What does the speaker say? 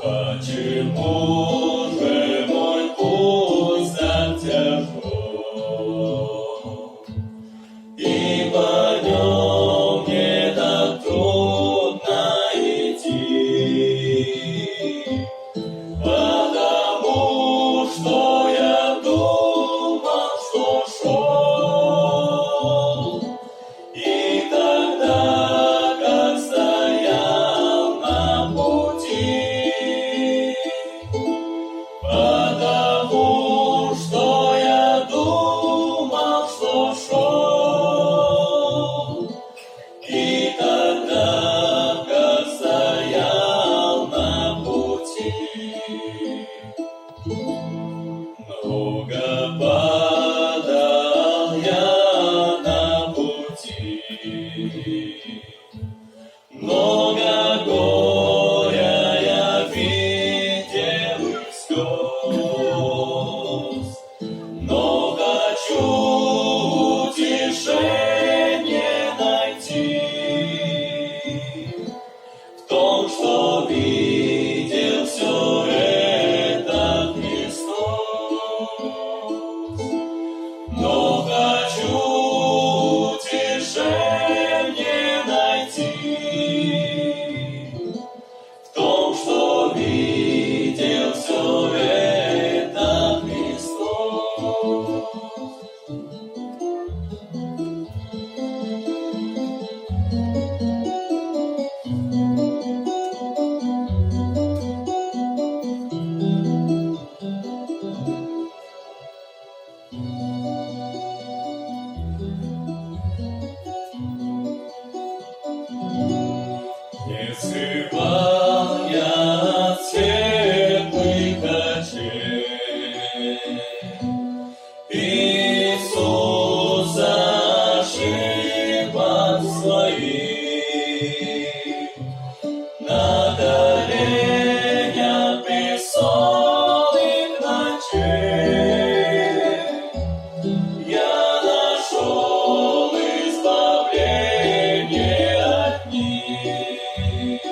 Почему же мой путь так тяжел, и по нем мне так трудно идти, потому что я думал, что шел, и тогда, как стоял на пути, потому что я думал, что шел, и тогда, как стоял на пути. Много падал я на пути, много горя я видел и слез, но хочу утешение найти в том, что видел все это Христос. Но хочу утешение найти в том, что видел все это Христос. Не срывал я от светлых очей Иисуса ошибок своих, на коленях бессонных ночей я нашел избавление от них.